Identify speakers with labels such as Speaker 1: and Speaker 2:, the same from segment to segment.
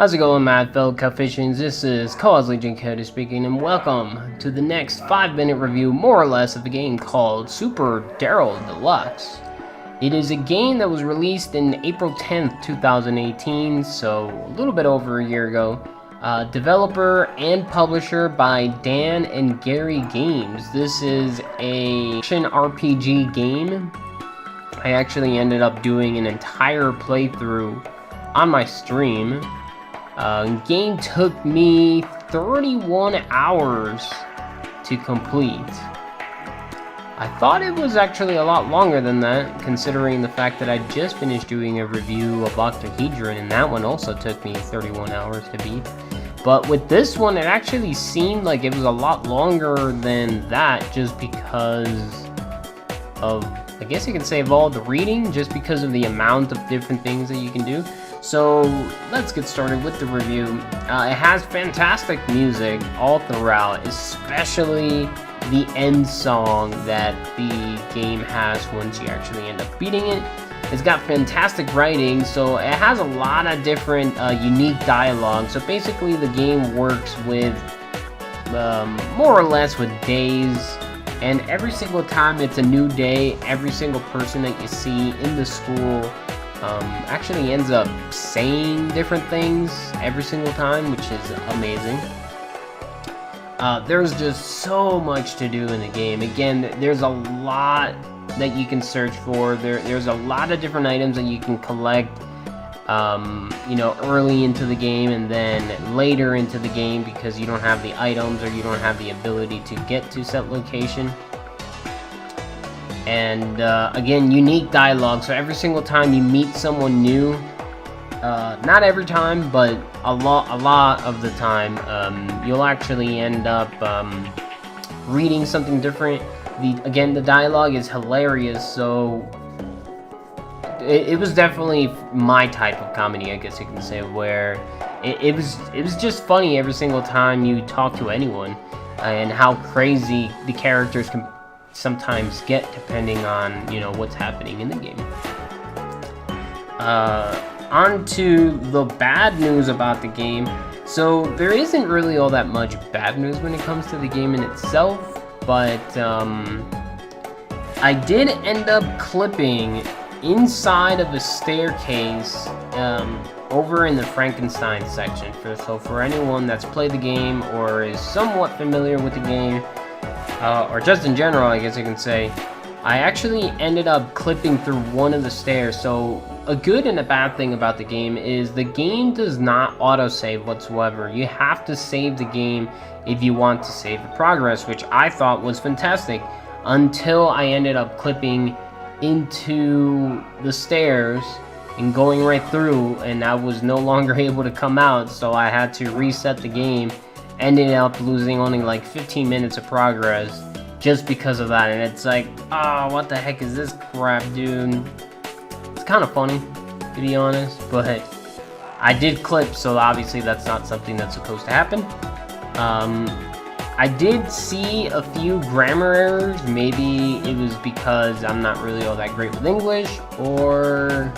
Speaker 1: How's it going, my fellow Cowfishins? This is Causley Jinkota speaking, and welcome to the next 5-minute review, more or less, of a game called Super Daryl Deluxe. It is a game that was released in April 10th, 2018, so a little bit over a year ago. Developer and publisher by Dan and Gary Games. This is a action RPG game. I actually ended up doing an entire playthrough on my stream. Game took me 31 hours to complete. I thought it was actually a lot longer than that, considering the fact that I just finished doing a review of Octahedron, and that one also took me 31 hours to beat. But with this one, it actually seemed like it was a lot longer than that, just because of, I guess you can say, of all the reading, just because of the amount of different things that you can do. So let's get started with the review. It has fantastic music all throughout, especially the end song that the game has once you actually end up beating it. It's got fantastic writing, so it has a lot of different unique dialogue. So basically the game works with more or less with days, and every single time it's a new day, every single person that you see in the school actually ends up saying different things every single time, which is amazing. There's just so much to do in the game. Again, there's a lot that you can search for. There's a lot of different items that you can collect, you know, early into the game and then later into the game because you don't have the items or you don't have the ability to get to set location. And again, unique dialogue. So every single time you meet someone new, not every time, but a lot of the time, you'll actually end up reading something different. Again, the dialogue is hilarious, so it was definitely my type of comedy, I guess you can say, where it was just funny every single time you talk to anyone, and how crazy the characters can sometimes get depending on, you know, what's happening in the game. On to the bad news about the game. So there isn't really all that much bad news when it comes to the game in itself, but I did end up clipping inside of a staircase over in the Frankenstein section. So for anyone that's played the game or is somewhat familiar with the game, or just in general, I guess you can say, I actually ended up clipping through one of the stairs. So a good and a bad thing about the game is the game does not autosave whatsoever. You have to save the game if you want to save the progress, which I thought was fantastic, until I ended up clipping into the stairs and going right through, and I was no longer able to come out, so I had to reset the game. Ended up losing only like 15 minutes of progress just because of that, and it's like, oh, what the heck is this crap, dude? It's kind of funny, to be honest, but I did clip, so obviously that's not something that's supposed to happen. I did see a few grammar errors. Maybe it was because I'm not really all that great with English, or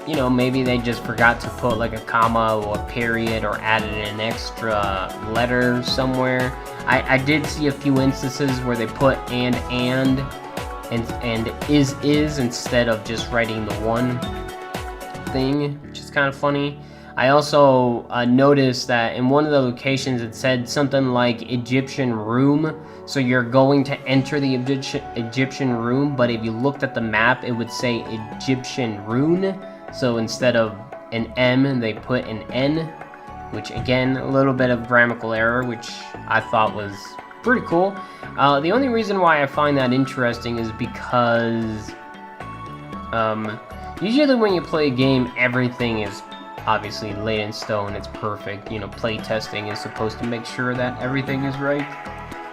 Speaker 1: you know, maybe they just forgot to put like a comma or a period or added an extra letter somewhere. I did see a few instances where they put and is instead of just writing the one thing, which is kind of funny. I also noticed that in one of the locations it said something like Egyptian room, so you're going to enter the Egyptian room, but if you looked at the map it would say Egyptian rune. So instead of an M, they put an N, which again, a little bit of grammatical error, which I thought was pretty cool. The only reason why I find that interesting is because usually when you play a game, everything is obviously laid in stone, it's perfect. You know, play testing is supposed to make sure that everything is right.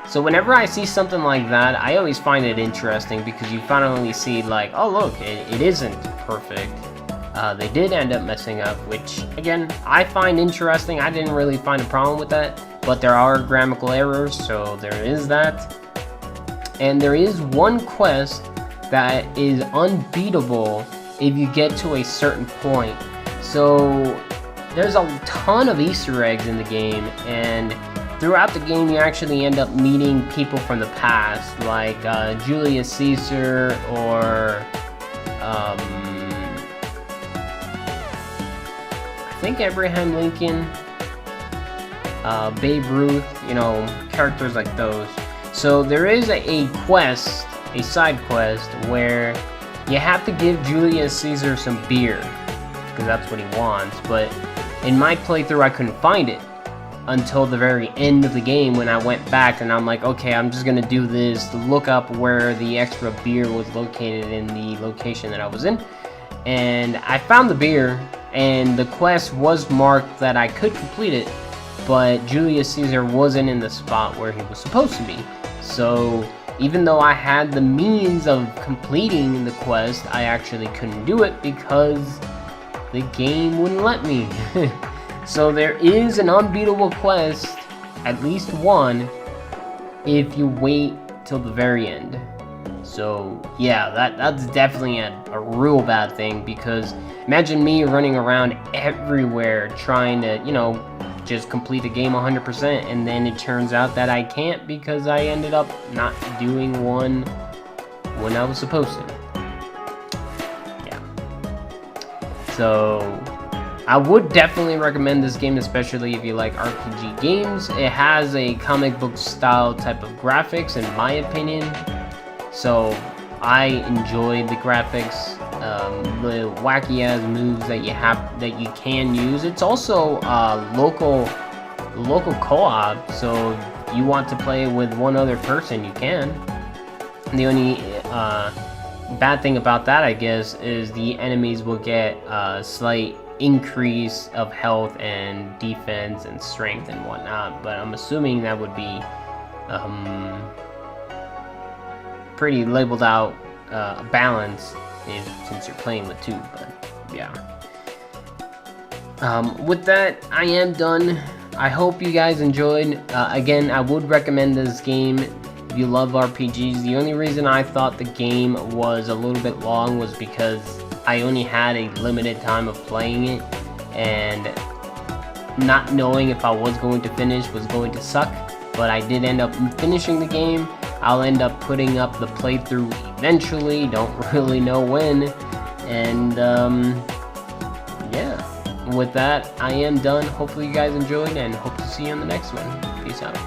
Speaker 1: So whenever I see something like that, I always find it interesting because you finally see like, oh look, it isn't perfect. They did end up messing up, which again, I find interesting. I didn't really find a problem with that, but there are grammatical errors, so there is that. And there is one quest that is unbeatable if you get to a certain point. So there's a ton of Easter eggs in the game, and throughout the game you actually end up meeting people from the past, like Julius Caesar or I think Abraham Lincoln, Babe Ruth, you know, characters like those. So there is a quest, a side quest, where you have to give Julius Caesar some beer, because that's what he wants, but in my playthrough I couldn't find it until the very end of the game when I went back, and I'm like, okay, I'm just gonna do this to look up where the extra beer was located in the location that I was in, and I found the beer, and the quest was marked that I could complete it, but Julius Caesar wasn't in the spot where he was supposed to be. So even though I had the means of completing the quest, I actually couldn't do it because the game wouldn't let me. So there is an unbeatable quest, at least one, if you wait till the very end. So yeah, that's definitely a real bad thing, because imagine me running around everywhere trying to, you know, just complete the game 100%, and then it turns out that I can't because I ended up not doing one when I was supposed to. Yeah. So I would definitely recommend this game, especially if you like RPG games. It has a comic book style type of graphics, in my opinion. So I enjoyed the graphics, the wacky ass moves that you can use. It's also local co-op, so if you want to play with one other person, you can. The only bad thing about that, I guess, is the enemies will get a slight increase of health and defense and strength and whatnot, but I'm assuming that would be pretty labeled out balance since you're playing with two. But yeah, with that, I am done. I hope you guys enjoyed. Again, I would recommend this game if you love RPGs. The only reason I thought the game was a little bit long was because I only had a limited time of playing it, and not knowing if I was going to finish was going to suck, but I did end up finishing the game. I'll end up putting up the playthrough eventually, don't really know when, and yeah, with that, I am done. Hopefully you guys enjoyed, and hope to see you in the next one. Peace out.